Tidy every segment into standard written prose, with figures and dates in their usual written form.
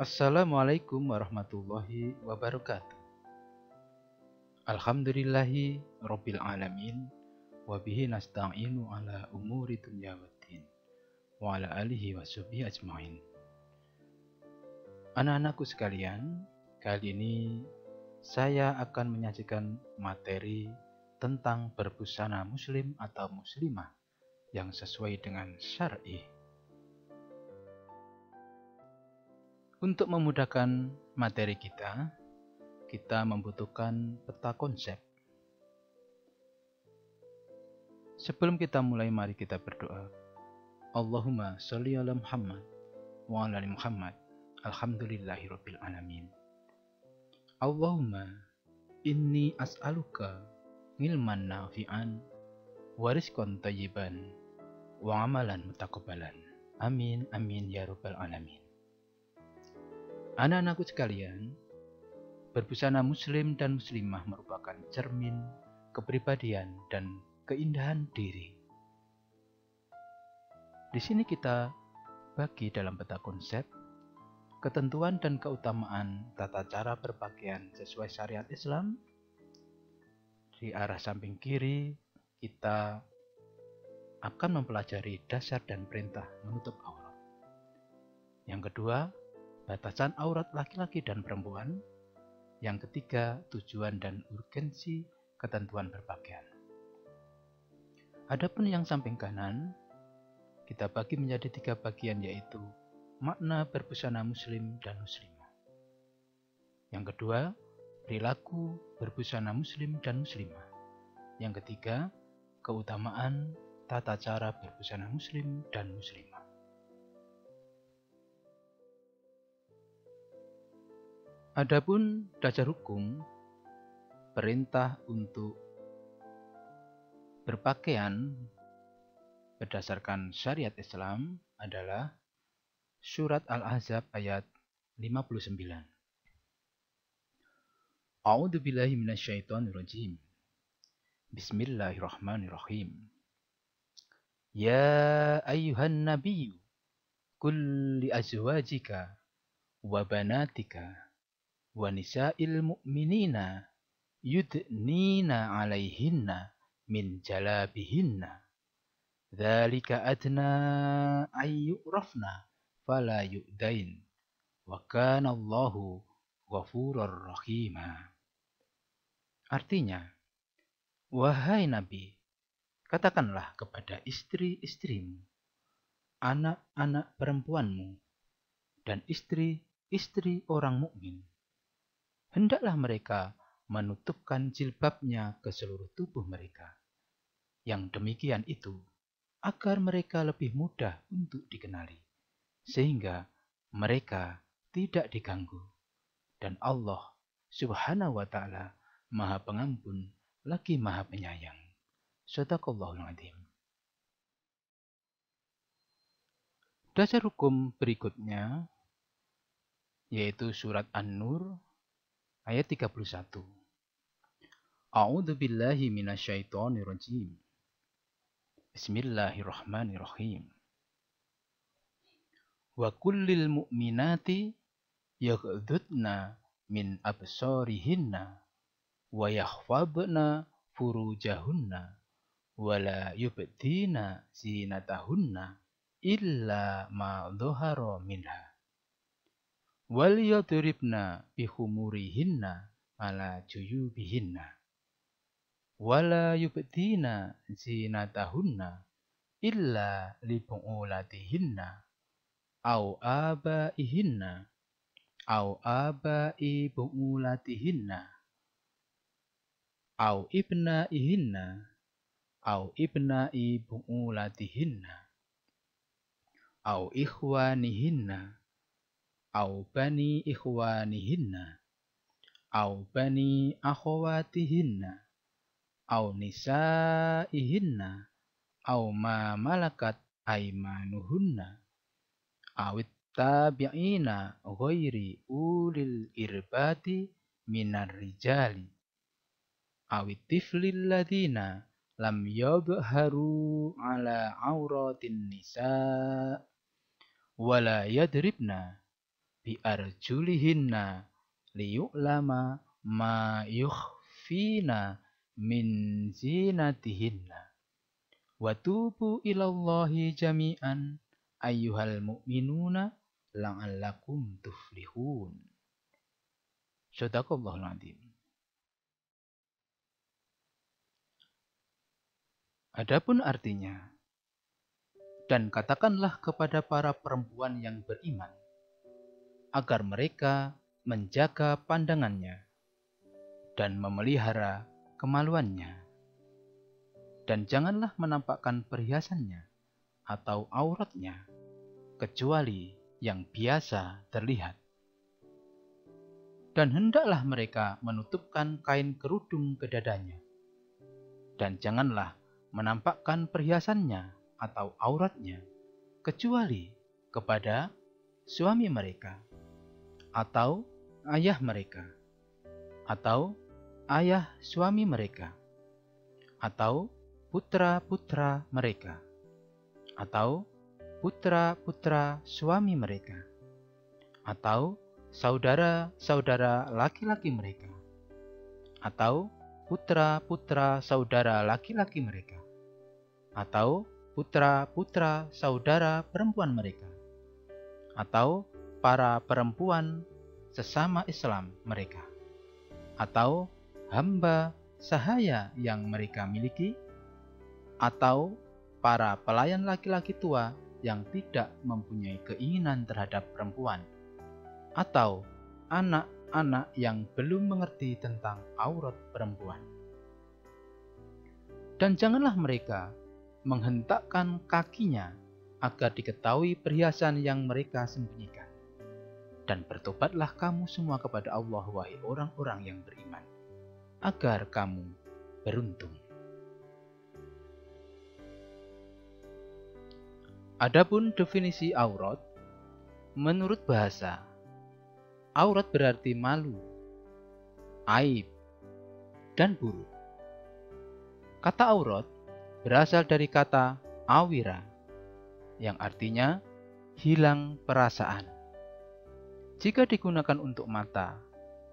Assalamualaikum warahmatullahi wabarakatuh. Alhamdulillahi rabbil alamin wa bihi nasta'inu ala umuri dunya waddin wa ala alihi wa sahbihi ajmain. Anak-anakku sekalian, kali ini saya akan menyajikan materi tentang berbusana muslim atau muslimah yang sesuai dengan syar'i. Untuk memudahkan materi kita membutuhkan peta konsep. Sebelum kita mulai, mari kita berdoa. Allahumma sholli ala Muhammad wa ala ali Muhammad. Alhamdulillahirabbil alamin. Allahumma inni as'aluka ilman nafi'an wa rizqan thayyiban wa amalan mutaqabbalan. Amin amin ya rabbal alamin. Anak-anakku sekalian, berbusana muslim dan muslimah merupakan cermin kepribadian dan keindahan diri. Di sini kita bagi dalam peta konsep, ketentuan dan keutamaan tata cara berpakaian sesuai syariat Islam. Di arah samping kiri, kita akan mempelajari dasar dan perintah menutup aurat. Yang kedua, batasan aurat laki-laki dan perempuan. Yang ketiga, tujuan dan urgensi ketentuan berpakaian. Adapun yang samping kanan, kita bagi menjadi 3 bagian, yaitu makna berbusana muslim dan muslimah. Yang kedua, perilaku berbusana muslim dan muslimah. Yang ketiga, keutamaan tata cara berbusana muslim dan muslimah. Adapun dasar hukum, perintah untuk berpakaian berdasarkan syariat Islam adalah surat Al-Ahzab ayat 59. A'udzubillahi minasyaitonirrajim. Bismillahirrahmanirrahim. Ya ayyuhan nabiyyu qul li azwajika wa banatika wa nisa'il mu'minina yudnina 'alaihinna min jalabihinna dzalika adna ay yu'rafna fala yu'dain wa kana Allahu ghafurur rahima. Artinya, wahai Nabi, katakanlah kepada istri-istrimu, anak-anak perempuanmu, dan istri-istri orang mukmin, hendaklah mereka menutupkan jilbabnya ke seluruh tubuh mereka. Yang demikian itu agar mereka lebih mudah untuk dikenali, sehingga mereka tidak diganggu. Dan Allah Subhanahu wa ta'ala Maha Pengampun lagi Maha Penyayang. Shadaqallahul Adzim. Dasar hukum berikutnya yaitu surat An-Nur ayat 31. A'udzubillahi minasyaitonirrajim. Bismillahirrahmanirrahim. Wa kullil mu'minati yaghdudna min absarihinna wa yahfadna furujahunna wa la yubdina zinatahunna illa ma dhahara minha wal yadribna bihumurihinna ala juyubihinna wala yubdina zinatahunna illa li bu'ulatihinna au abaihinna au abai bu'ulatihinna au ibnaihinna au ibnai bu'ulatihinna au ikhwanihinna au bani ikhwanihinna au bani akhwatihinna au nisaihinna au ma malakat aimanuhunna awit tabi'ina ghairi ulil irbati minar rijali awit tiflil ladina lam yadhharu ala auratin nisa wala yadribna biarjulihinna liyu'lama ma yukhfina min zinatihinna. Wa tubu ilallahi jami'an ayyuhal mu'minuna la'allakum tuflihun. Shadaqallahul adzim. Adapun artinya, dan katakanlah kepada para perempuan yang beriman, agar mereka menjaga pandangannya dan memelihara kemaluannya. Dan janganlah menampakkan perhiasannya atau auratnya, kecuali yang biasa terlihat. Dan hendaklah mereka menutupkan kain kerudung ke dadanya. Dan janganlah menampakkan perhiasannya atau auratnya, kecuali kepada suami mereka, atau ayah mereka, atau ayah suami mereka, atau putra-putra mereka, atau putra-putra suami mereka, atau saudara-saudara laki-laki mereka, atau putra-putra saudara laki-laki mereka, atau putra-putra saudara perempuan mereka, atau para perempuan sesama Islam mereka, atau hamba sahaya yang mereka miliki, atau para pelayan laki-laki tua yang tidak mempunyai keinginan terhadap perempuan, atau anak-anak yang belum mengerti tentang aurat perempuan. Dan janganlah mereka menghentakkan kakinya agar diketahui perhiasan yang mereka sembunyikan. Dan bertobatlah kamu semua kepada Allah, wahai orang-orang yang beriman, agar kamu beruntung. Adapun definisi aurat, menurut bahasa, aurat berarti malu, aib, dan buruk. Kata aurat berasal dari kata awira, yang artinya hilang perasaan. Jika digunakan untuk mata,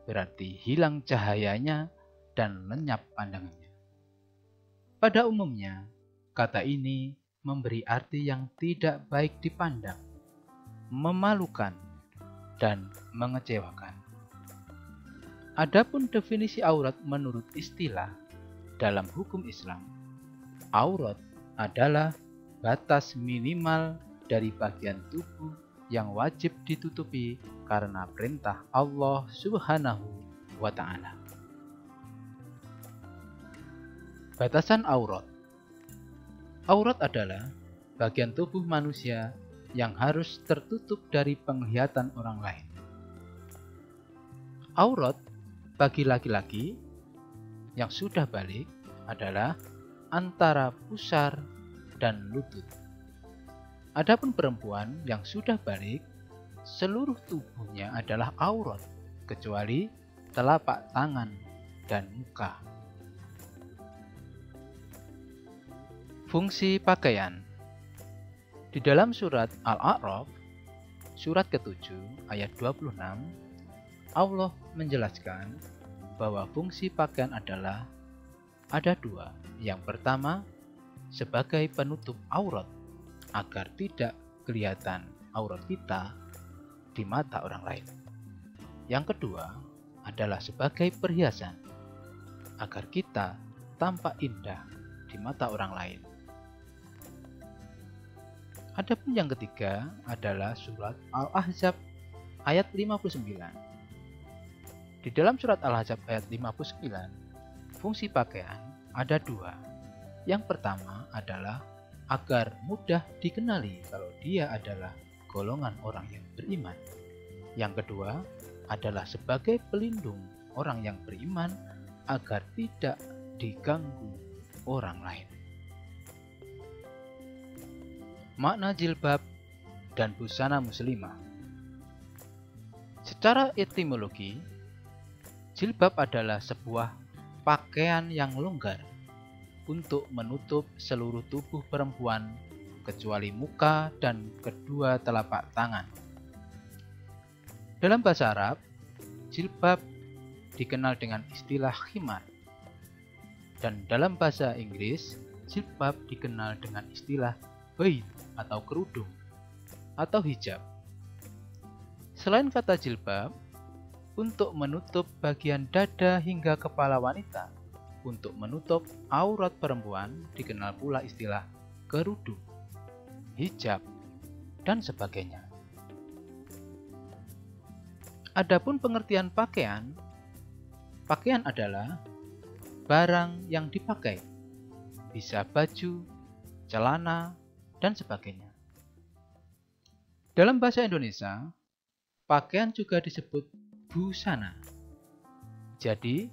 berarti hilang cahayanya dan lenyap pandangannya. Pada umumnya, kata ini memberi arti yang tidak baik dipandang, memalukan, dan mengecewakan. Adapun definisi aurat menurut istilah dalam hukum Islam, aurat adalah batas minimal dari bagian tubuh yang wajib ditutupi karena perintah Allah Subhanahu wa Ta'ala. Batasan aurat. Aurat adalah bagian tubuh manusia yang harus tertutup dari penglihatan orang lain. Aurat bagi laki-laki yang sudah balik adalah antara pusar dan lutut. Adapun perempuan yang sudah balik, seluruh tubuhnya adalah aurat, kecuali telapak tangan dan muka. Fungsi pakaian. Di dalam surat Al-A'raf, surat ke-7 ayat 26, Allah menjelaskan bahwa fungsi pakaian adalah ada dua. Yang pertama, sebagai penutup aurat, agar tidak kelihatan aurat kita di mata orang lain. Yang kedua adalah sebagai perhiasan, agar kita tampak indah di mata orang lain. Adapun yang ketiga adalah surat Al-Ahzab ayat 59. Di dalam surat Al-Ahzab ayat 59, fungsi pakaian ada dua. Yang pertama adalah agar mudah dikenali kalau dia adalah golongan orang yang beriman. Yang kedua adalah sebagai pelindung orang yang beriman agar tidak diganggu orang lain. Makna jilbab dan busana muslimah. Secara etimologi, jilbab adalah sebuah pakaian yang longgar untuk menutup seluruh tubuh perempuan kecuali muka dan kedua telapak tangan. Dalam bahasa Arab, jilbab dikenal dengan istilah khimar. Dan dalam bahasa Inggris, jilbab dikenal dengan istilah veil atau kerudung atau hijab. Selain kata jilbab, untuk menutup bagian dada hingga kepala wanita, untuk menutup aurat perempuan dikenal pula istilah kerudung, hijab, dan sebagainya. Adapun pengertian pakaian, pakaian adalah barang yang dipakai, bisa baju, celana, dan sebagainya. Dalam bahasa Indonesia, pakaian juga disebut busana. Jadi,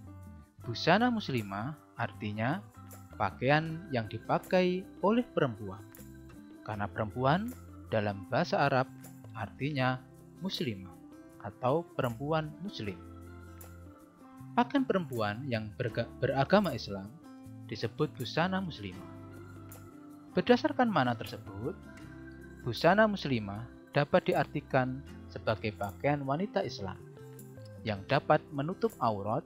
busana muslimah artinya pakaian yang dipakai oleh perempuan. Karena perempuan dalam bahasa Arab artinya muslimah atau perempuan muslim. Pakaian perempuan yang beragama Islam disebut busana muslimah. Berdasarkan makna tersebut, busana muslimah dapat diartikan sebagai pakaian wanita Islam yang dapat menutup aurat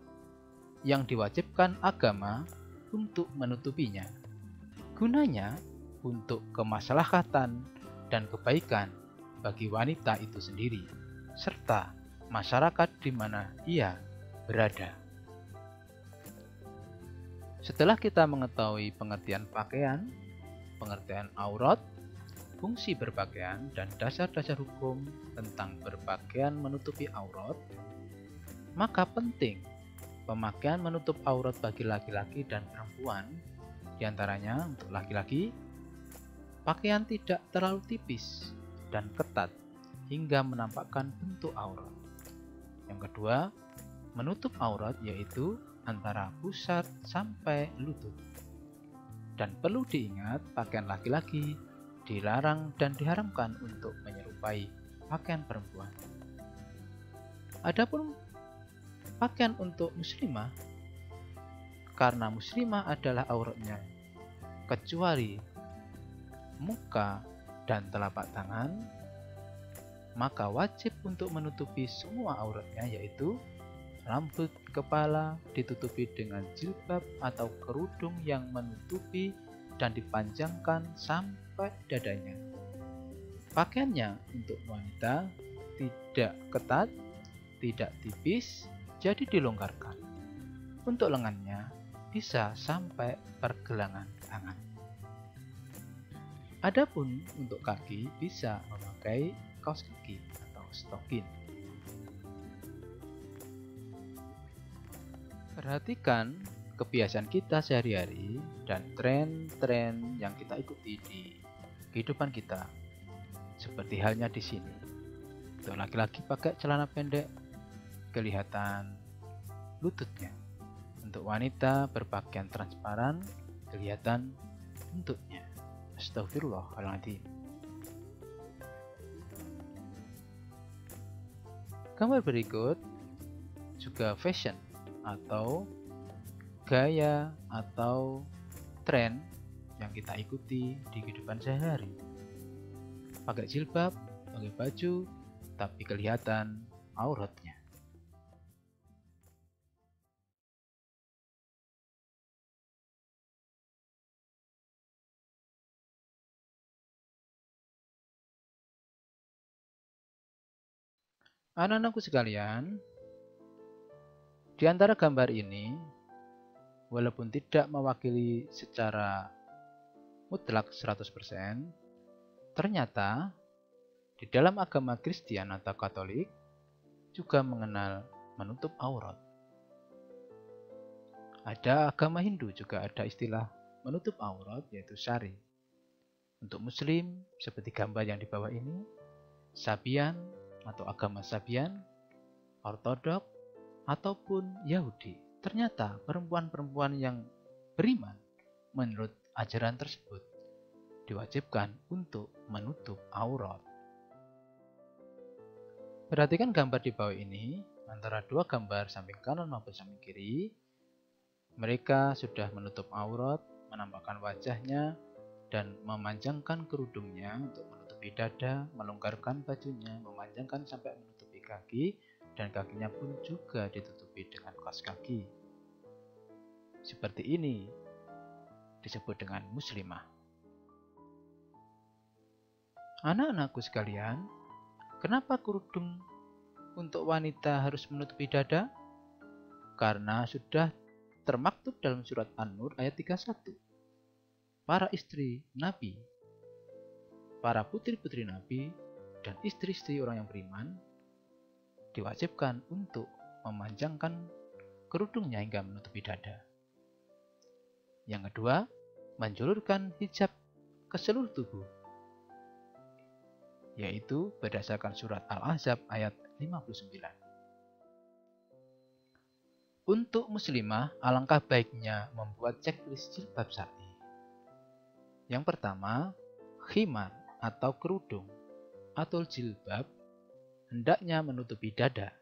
yang diwajibkan agama untuk menutupinya. Gunanya untuk kemaslahatan dan kebaikan bagi wanita itu sendiri, serta masyarakat di mana ia berada. Setelah kita mengetahui pengertian pakaian, pengertian aurat, fungsi berpakaian, dan dasar-dasar hukum tentang berpakaian menutupi aurat, maka penting pemakaian menutup aurat bagi laki-laki dan perempuan. Di antaranya untuk laki-laki, pakaian tidak terlalu tipis dan ketat hingga menampakkan bentuk aurat. Yang kedua, menutup aurat yaitu antara pusar sampai lutut. Dan perlu diingat, pakaian laki-laki dilarang dan diharamkan untuk menyerupai pakaian perempuan. Adapun pakaian untuk muslimah, karena muslimah adalah auratnya kecuali muka dan telapak tangan, maka wajib untuk menutupi semua auratnya, yaitu rambut kepala ditutupi dengan jilbab atau kerudung yang menutupi dan dipanjangkan sampai dadanya. Pakaiannya untuk wanita tidak ketat, tidak tipis, jadi dilonggarkan. Untuk lengannya bisa sampai pergelangan tangan. Adapun untuk kaki bisa memakai kaos kaki atau stokin. Perhatikan kebiasaan kita sehari-hari dan tren-tren yang kita ikuti di kehidupan kita. Seperti halnya di sini. Untuk laki-laki pakai celana pendek, kelihatan lututnya. Untuk wanita berpakaian transparan, kelihatan buntutnya. Astagfirullahaladzim. Gambar berikut juga fashion atau gaya atau tren yang kita ikuti di kehidupan sehari-hari. Pakai jilbab, pakai baju, tapi kelihatan auratnya. Anak-anakku sekalian, di antara gambar ini, walaupun tidak mewakili secara mutlak 100%, ternyata di dalam agama Kristen atau Katolik juga mengenal menutup aurat. Ada agama Hindu juga ada istilah menutup aurat, yaitu sari. Untuk Muslim, seperti gambar yang di bawah ini, Sabian atau agama Sabian, Ortodok, ataupun Yahudi. Ternyata perempuan-perempuan yang beriman menurut ajaran tersebut diwajibkan untuk menutup aurat. Perhatikan gambar di bawah ini, antara dua gambar samping kanan maupun samping kiri, mereka sudah menutup aurat, menampakkan wajahnya, dan memanjangkan kerudungnya untuk menutupi dada, melonggarkan bajunya, memanjangkan sampai menutupi kaki, dan kakinya pun juga ditutupi dengan kaos kaki. Seperti ini disebut dengan muslimah. Anak-anakku sekalian, kenapa kerudung untuk wanita harus menutupi dada? Karena sudah termaktub dalam surat An-Nur ayat 31. Para istri Nabi, para putri-putri Nabi, dan istri-istri orang yang beriman diwajibkan untuk memanjangkan kerudungnya hingga menutupi dada. Yang kedua, menjulurkan hijab ke seluruh tubuh, yaitu berdasarkan surat Al-Ahzab ayat 59. Untuk muslimah, alangkah baiknya membuat checklist jilbab syar'i. Yang pertama, khimar atau kerudung atau jilbab hendaknya menutupi dada.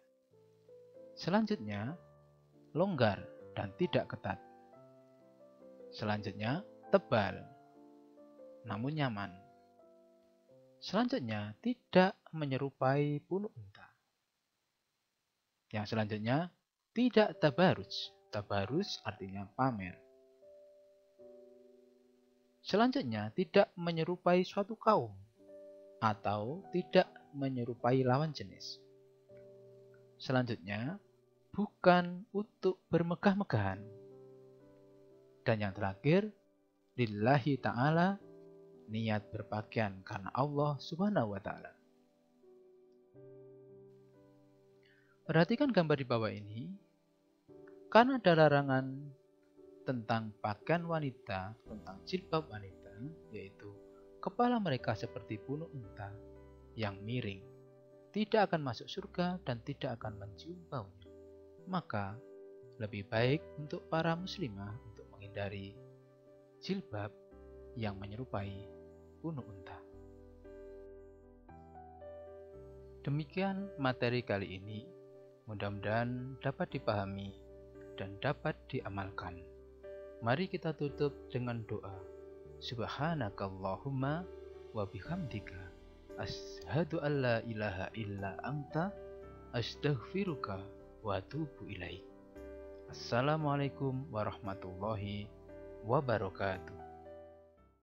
Selanjutnya, longgar dan tidak ketat. Selanjutnya, tebal namun nyaman. Selanjutnya, tidak menyerupai punuk unta. Yang selanjutnya, tidak tabaruj. Tabaruj artinya pamer. Selanjutnya, tidak menyerupai suatu kaum atau tidak menyerupai lawan jenis. Selanjutnya, bukan untuk bermegah-megahan. Dan yang terakhir, lillahi ta'ala, niat berpakaian karena Allah Subhanahu wa Ta'ala. Perhatikan gambar di bawah ini. Karena ada larangan tentang pakaian wanita, tentang jilbab wanita, yaitu kepala mereka seperti punuk unta yang miring, tidak akan masuk surga dan tidak akan mencium baunya. Maka lebih baik untuk para muslimah untuk menghindari jilbab yang menyerupai punuk unta. Demikian materi kali ini, mudah-mudahan dapat dipahami dan dapat diamalkan. Mari kita tutup dengan doa. Subhanakallahumma wa bihamdika asyhadu an la ilaha illa anta astaghfiruka wa atubu ilaik. Assalamualaikum warahmatullahi wabarakatuh.